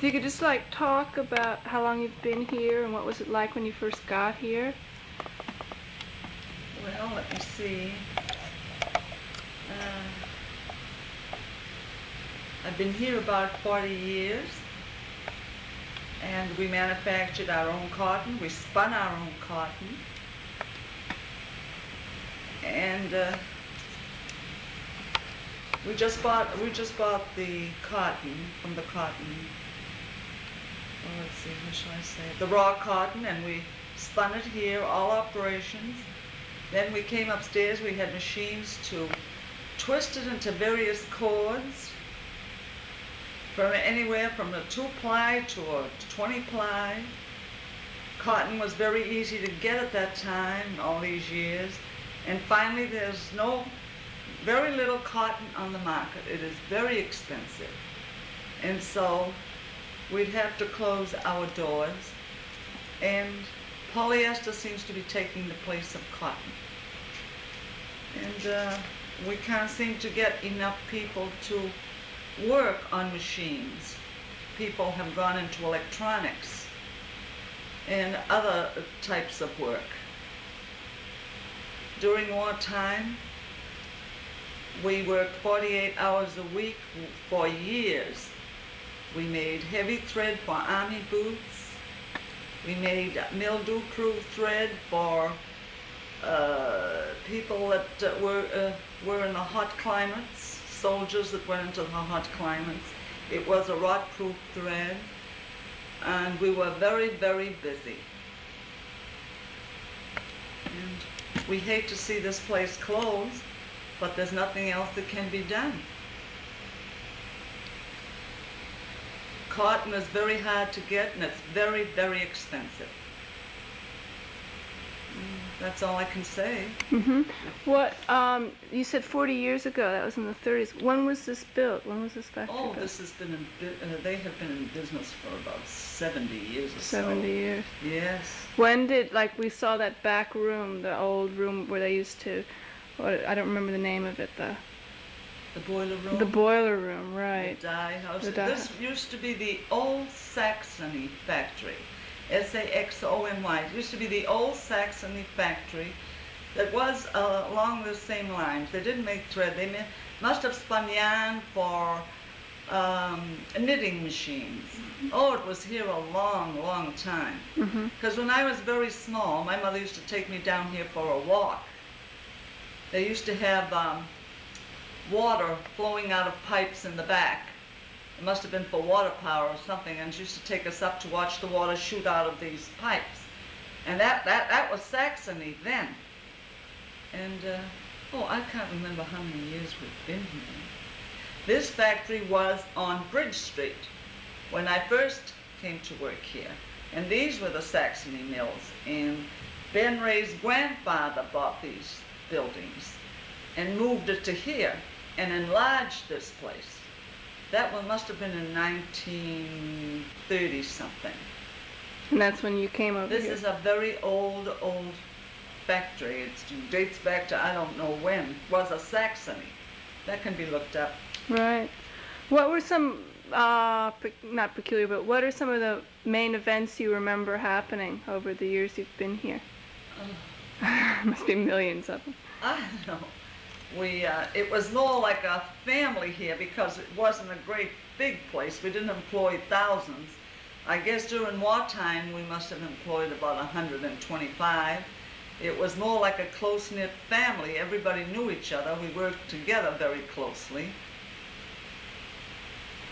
you could just like talk about how long you've been here and what was it like when you first got here. Well, let me see. I've been here about 40 years, and we manufactured our own cotton. We spun our own cotton, and we just bought the cotton from the cotton. Well, let's see, what shall I say? The raw cotton, and we spun it here, all operations. Then we came upstairs. We had machines to twist it into various cords, from anywhere from a 2-ply to a 20-ply. Cotton was very easy to get at that time, all these years. And finally, there's very little cotton on the market. It is very expensive. And so we'd have to close our doors. And polyester seems to be taking the place of cotton. And we can't seem to get enough people to work on machines. People have gone into electronics and other types of work. During wartime, we worked 48 hours a week for years. We made heavy thread for army boots. We made mildew-proof thread for people that were in the hot climates. Soldiers that went into the hot climates. It was a rot-proof thread, and we were very, very busy. And we hate to see this place close, but there's nothing else that can be done. Cotton is very hard to get, and it's very, very expensive. That's all I can say. Mm-hmm. What, you said 40 years ago, that was in the 30s. When was this built? When was this factory built? This has been they have been in business for about 70 years or so. 70 years. Yes. When did, like, we saw that back room, the old room where they used to, I don't remember the name of it, the boiler room? The boiler room, right. The dye house. This used to be the old Saxony factory. Saxony. It used to be the old Saxony factory that was along the same lines. They didn't make thread. They must have spun yarn for knitting machines. Mm-hmm. Oh, it was here a long, long time. Because when I was very small, my mother used to take me down here for a walk. They used to have water flowing out of pipes in the back. It must have been for water power or something, and she used to take us up to watch the water shoot out of these pipes. And that was Saxony then. And, I can't remember how many years we've been here. This factory was on Bridge Street when I first came to work here. And these were the Saxony mills. And Ben Ray's grandfather bought these buildings and moved it to here and enlarged this place. That one must have been in 1930 something. And that's when you came over here? This is a very old factory. It dates back to I don't know when. It was a Saxony. That can be looked up. Right. What were some, not peculiar, but what are some of the main events you remember happening over the years you've been here? Must be millions of them. I don't know. It was more like a family here because it wasn't a great big place. We didn't employ thousands. I guess during wartime we must have employed about 125. It was more like a close-knit family. Everybody knew each other. We worked together very closely.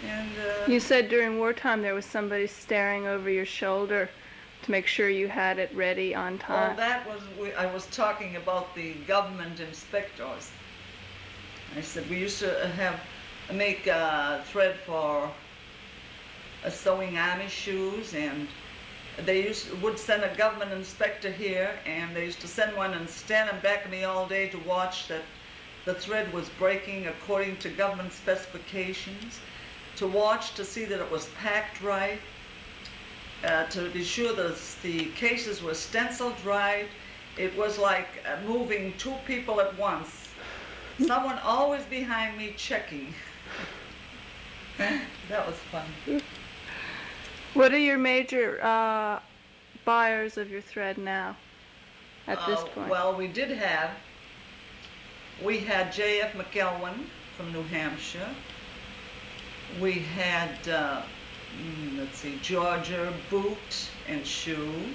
And you said during wartime there was somebody staring over your shoulder to make sure you had it ready on time. I was talking about the government inspectors. I said we used to make thread for sewing army shoes, and they would send a government inspector here, and they used to send one and stand in back of me all day to watch that the thread was breaking according to government specifications, to watch to see that it was packed right, to be sure that the cases were stenciled right. It was like moving two people at once. Someone always behind me checking. That was fun. What are your major buyers of your thread now, at this point? Well, we had J.F. McElwain from New Hampshire. We had, Georgia Boot and Shoe.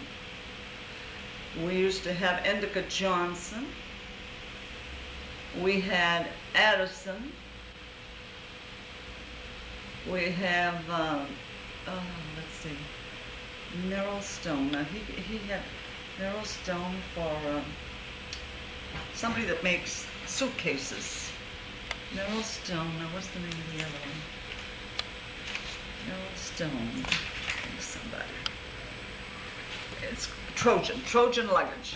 We used to have Andrika Johnson. We had Addison. We have, Merrill Stone. Now he had Merrill Stone for somebody that makes suitcases. Merrill Stone. Now what's the name of the other one? Merrill Stone. I think somebody. It's Trojan luggage.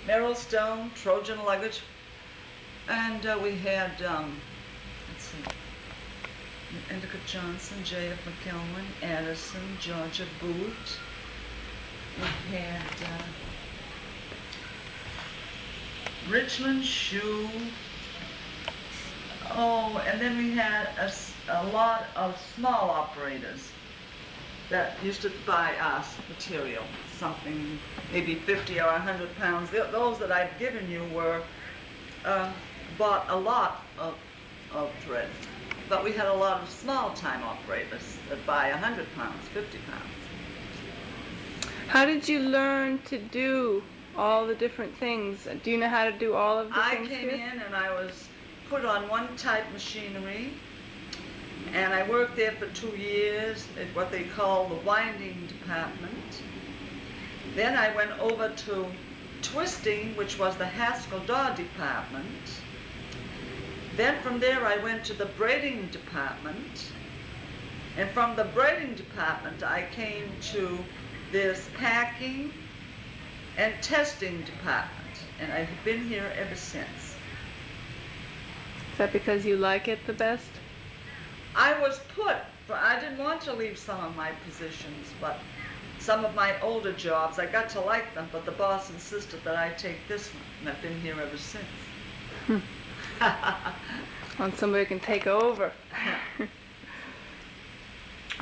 Merrill Stone, Trojan luggage. And we had, Andrika Johnson, J.F. McElwain, Addison, Georgia Boot. We had Richland Shoe. Oh, and then we had a lot of small operators that used to buy us material, something maybe 50 or 100 pounds. Those that I've given you were bought a lot of thread. But we had a lot of small-time operators that buy 100 pounds, 50 pounds. How did you learn to do all the different things? Do you know how to do all of the things I came here? in and I was put on one type machinery, and I worked there for 2 years at what they call the winding department. Then I went over to twisting, which was the Haskell-Daw department. Then from there I went to the braiding department, and from the braiding department I came to this packing and testing department, and I've been here ever since. Is that because you like it the best? I was I didn't want to leave some of my positions, but some of my older jobs, I got to like them, but the boss insisted that I take this one, and I've been here ever since. Want somebody can take over.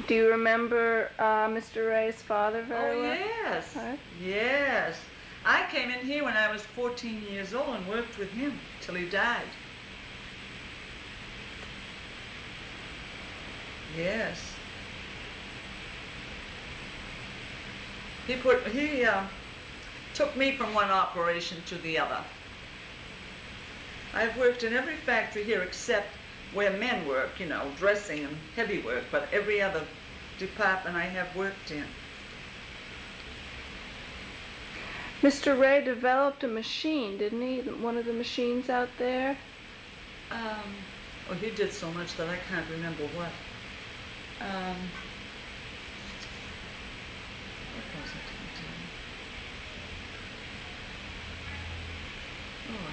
Do you remember Mr. Ray's father very well? Yes. Right. Yes. I came in here when I was 14 years old and worked with him till he died. Yes. He took me from one operation to the other. I've worked in every factory here except where men work, dressing and heavy work, but every other department I have worked in. Mr. Ray developed a machine, didn't he? One of the machines out there? He did so much that I can't remember what. What was it he did? Oh, I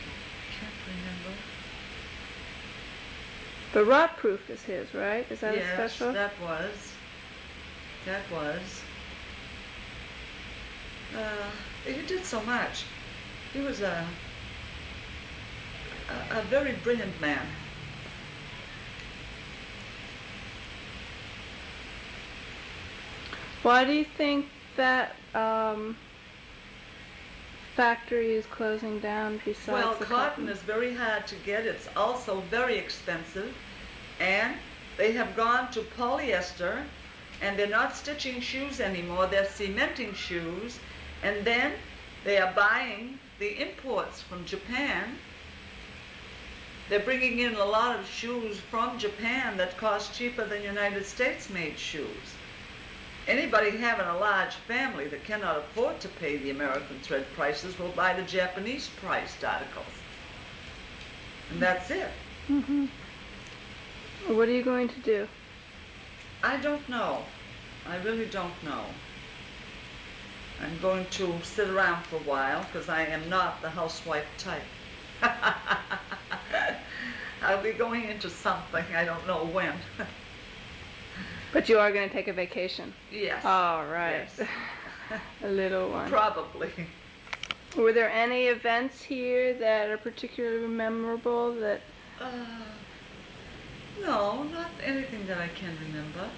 can't remember. The rot proof is his, right? Is that a special? Yes, that was. He did so much. He was a very brilliant man. Why do you think that factory is closing down besides Well, the cotton is very hard to get. It's also very expensive. And they have gone to polyester, and they're not stitching shoes anymore. They're cementing shoes. And then they are buying the imports from Japan. They're bringing in a lot of shoes from Japan that cost cheaper than United States-made shoes. Anybody having a large family that cannot afford to pay the American thread prices will buy the Japanese priced articles. And that's it. Mm-hmm. What are you going to do? I don't know. I really don't know. I'm going to sit around for a while because I am not the housewife type. I'll be going into something, I don't know when. But you are going to take a vacation? Yes. All right. Yes. A little one. Probably. Were there any events here that are particularly memorable that... No, not anything that I can remember.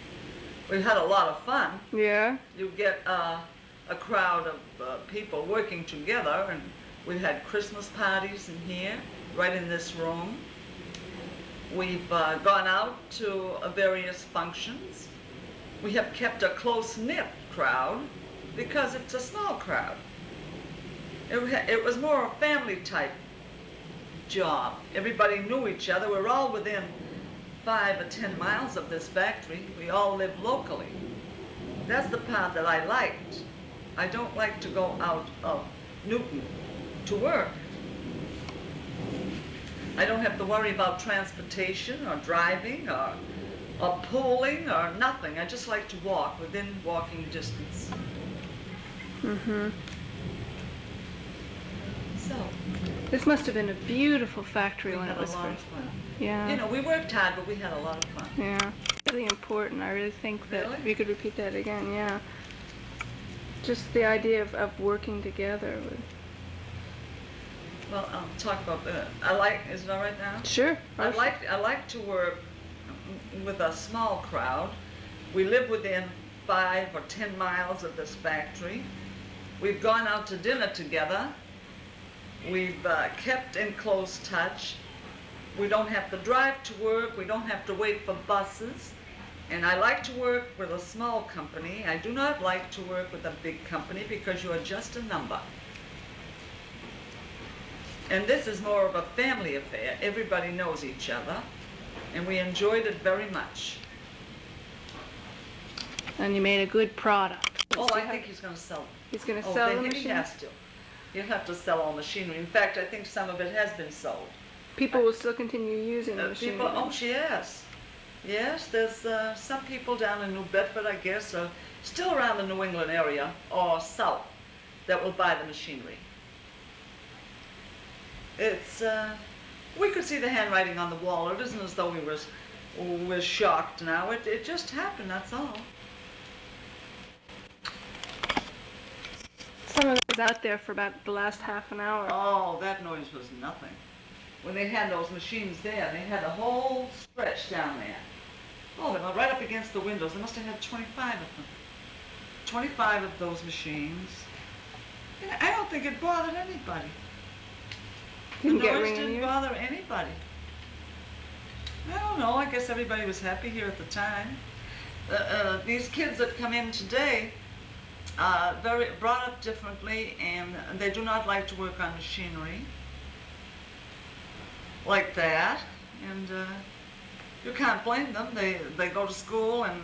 We had a lot of fun. Yeah. You get a crowd of people working together, and we had Christmas parties in here, right in this room. We've gone out to various functions. We have kept a close-knit crowd because it's a small crowd. It was more a family-type job. Everybody knew each other. We're all within 5 or 10 miles of this factory. We all live locally. That's the part that I liked. I don't like to go out of Newton to work. I don't have to worry about transportation or driving or pulling or nothing. I just like to walk within walking distance. Mm-hmm. So, This must have been a beautiful factory we when had it a was lot of first. fun. Yeah. You know, we worked hard, but we had a lot of fun. Yeah. Really important. I really think that Really? if you could repeat that again, yeah. Just the idea of working together. Well, I'll talk about the. Is it all right now? Sure. I like to work with a small crowd. We live within 5 or 10 miles of this factory. We've gone out to dinner together. We've kept in close touch. We don't have to drive to work. We don't have to wait for buses. And I like to work with a small company. I do not like to work with a big company because you are just a number. And this is more of a family affair. Everybody knows each other, and we enjoyed it very much. And you made a good product. Oh, I think he's going to sell it. He's going to sell the He machine. has to. He'll have to sell all machinery. In fact, I think some of it has been sold. People will still continue using the machine. Yes. Yes, there's some people down in New Bedford, I guess, still around the New England area or south that will buy the machinery. It's, we could see the handwriting on the wall. It isn't as though we're shocked now. It just happened, that's all. Some of it was out there for about the last half an hour. Oh, that noise was nothing. When they had those machines there, they had a whole stretch down there. Oh, they were right up against the windows. They must have had 25 of them. 25 of those machines. And I don't think it bothered anybody. Didn't The get noise ringing didn't ears? bother anybody. I don't know. I guess everybody was happy here at the time. These kids that come in today, very brought up differently, and they do not like to work on machinery like that. And you can't blame them. They go to school and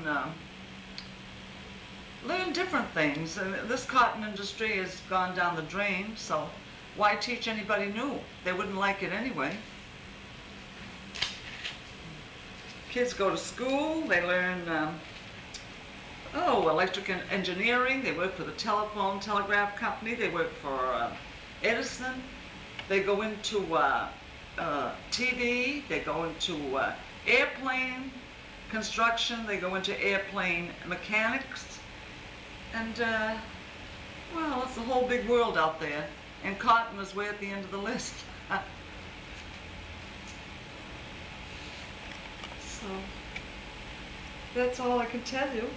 learn different things. And this cotton industry has gone down the drain, so why teach anybody new? They wouldn't like it anyway. Kids go to school, they learn electric engineering, they work for the telegraph company, they work for Edison, they go into TV, they go into airplane construction, they go into airplane mechanics, and well, it's a whole big world out there, and cotton is way at the end of the list. So, that's all I can tell you.